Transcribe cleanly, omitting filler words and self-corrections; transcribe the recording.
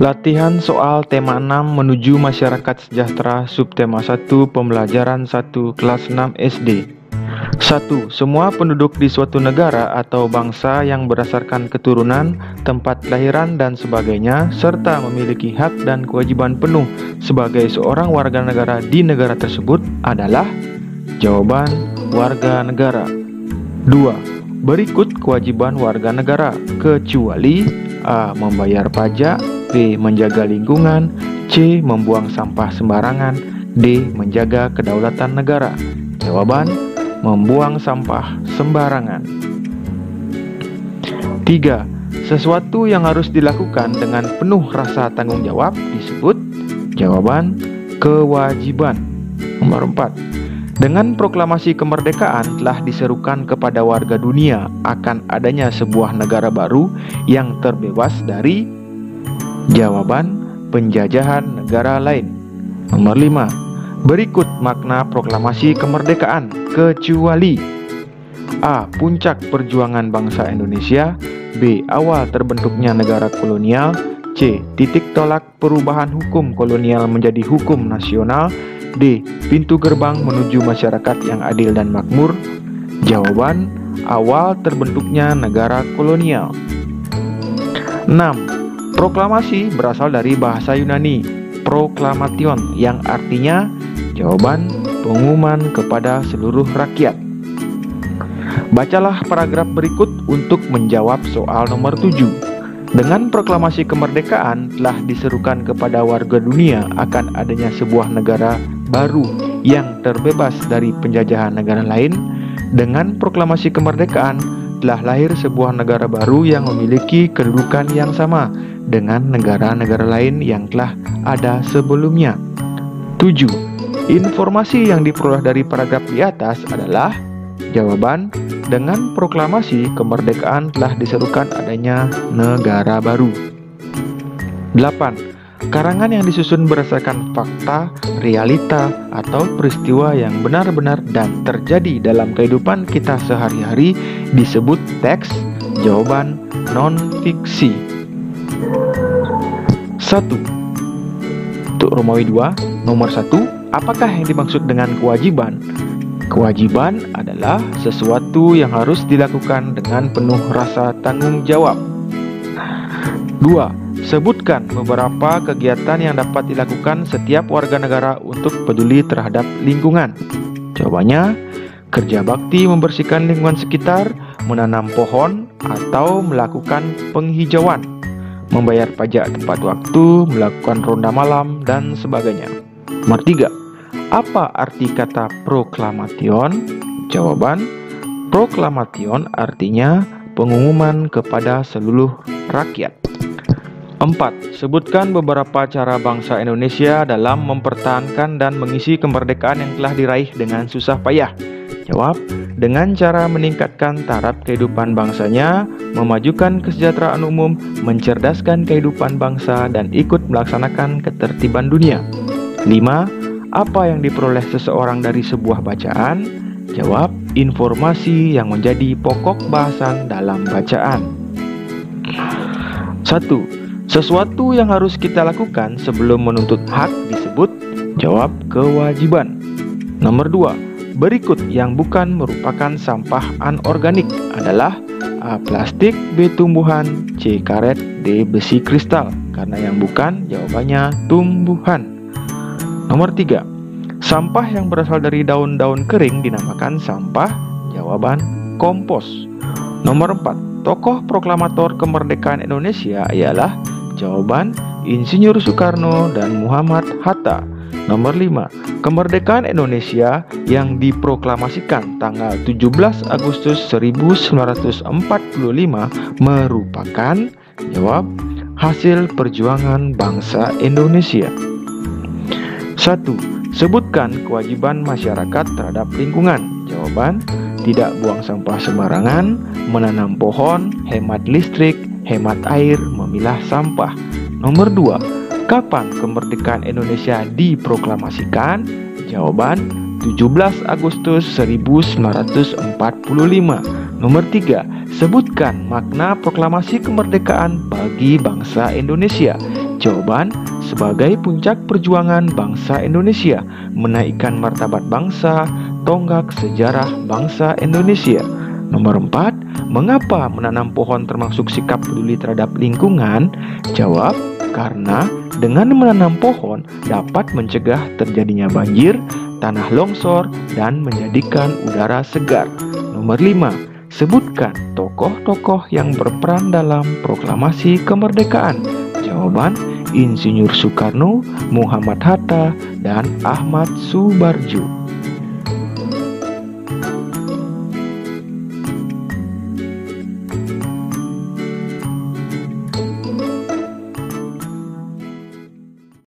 Latihan soal tema 6 menuju masyarakat sejahtera subtema 1 pembelajaran 1 kelas 6 SD. 1. Semua penduduk di suatu negara atau bangsa yang berdasarkan keturunan, tempat kelahiran dan sebagainya serta memiliki hak dan kewajiban penuh sebagai seorang warga negara di negara tersebut adalah jawaban warga negara. 2. Berikut kewajiban warga negara kecuali A. Membayar pajak, B. Menjaga lingkungan, C. Membuang sampah sembarangan, D. Menjaga kedaulatan negara. Jawaban: membuang sampah sembarangan. 3. Sesuatu yang harus dilakukan dengan penuh rasa tanggung jawab disebut jawaban kewajiban. Nomor 4. Dengan proklamasi kemerdekaan telah diserukan kepada warga dunia akan adanya sebuah negara baru yang terbebas dari jawaban penjajahan negara lain. Nomor 5. Berikut makna proklamasi kemerdekaan kecuali A. Puncak perjuangan bangsa Indonesia, B. Awal terbentuknya negara kolonial, C. Titik tolak perubahan hukum kolonial menjadi hukum nasional, D. Pintu gerbang menuju masyarakat yang adil dan makmur. Jawaban: awal terbentuknya negara kolonial. 6. Proklamasi berasal dari bahasa Yunani proklamation yang artinya jawaban pengumuman kepada seluruh rakyat. Bacalah paragraf berikut untuk menjawab soal nomor 7. Dengan proklamasi kemerdekaan telah diserukan kepada warga dunia akan adanya sebuah negara baru yang terbebas dari penjajahan negara lain. Dengan proklamasi kemerdekaan telah lahir sebuah negara baru yang memiliki kedudukan yang sama dengan negara-negara lain yang telah ada sebelumnya. 7. Informasi yang diperoleh dari paragraf di atas adalah jawaban: dengan proklamasi kemerdekaan telah diserukan adanya negara baru. 8. Karangan yang disusun berdasarkan fakta, realita, atau peristiwa yang benar-benar dan terjadi dalam kehidupan kita sehari-hari disebut teks. Jawaban non-fiksi. 1. Untuk Romawi 2, nomor 1. Apakah yang dimaksud dengan kewajiban? Kewajiban adalah sesuatu yang harus dilakukan dengan penuh rasa tanggung jawab. 2. Sebutkan beberapa kegiatan yang dapat dilakukan setiap warga negara untuk peduli terhadap lingkungan. Jawabannya: kerja bakti membersihkan lingkungan sekitar, menanam pohon, atau melakukan penghijauan, membayar pajak tepat waktu, melakukan ronda malam, dan sebagainya. Nomor 3. Apa arti kata proklamation? Jawaban: proklamation artinya pengumuman kepada seluruh rakyat. 4. Sebutkan beberapa cara bangsa Indonesia dalam mempertahankan dan mengisi kemerdekaan yang telah diraih dengan susah payah. Jawab: dengan cara meningkatkan taraf kehidupan bangsanya, memajukan kesejahteraan umum, mencerdaskan kehidupan bangsa, dan ikut melaksanakan ketertiban dunia. 5. Apa yang diperoleh seseorang dari sebuah bacaan? Jawab: informasi yang menjadi pokok bahasan dalam bacaan. 1. Sesuatu yang harus kita lakukan sebelum menuntut hak disebut jawab kewajiban. Nomor 2. Berikut yang bukan merupakan sampah anorganik adalah A. Plastik, B. Tumbuhan, C. Karet, D. Besi kristal. Karena yang bukan jawabannya tumbuhan. Nomor 3. Sampah yang berasal dari daun-daun kering dinamakan sampah. Jawaban kompos. Nomor 4. Tokoh proklamator kemerdekaan Indonesia ialah jawaban Insinyur Soekarno dan Muhammad Hatta. Nomor 5. Kemerdekaan Indonesia yang diproklamasikan tanggal 17 Agustus 1945 merupakan jawab hasil perjuangan bangsa Indonesia. 1. Sebutkan kewajiban masyarakat terhadap lingkungan. Jawaban: tidak buang sampah sembarangan, menanam pohon, hemat listrik, hemat air, memilah sampah. Nomor 2. Kapan kemerdekaan Indonesia diproklamasikan? Jawaban: 17 Agustus 1945. Nomor 3. Sebutkan makna proklamasi kemerdekaan bagi bangsa Indonesia. Jawaban, sebagai puncak perjuangan bangsa Indonesia, menaikkan martabat bangsa, tonggak sejarah bangsa Indonesia. Nomor 4, mengapa menanam pohon termasuk sikap peduli terhadap lingkungan? Jawab, karena dengan menanam pohon dapat mencegah terjadinya banjir, tanah longsor, dan menjadikan udara segar. Nomor 5, sebutkan tokoh-tokoh yang berperan dalam proklamasi kemerdekaan. Jawaban, Insinyur Soekarno, Muhammad Hatta, dan Ahmad Subarjo.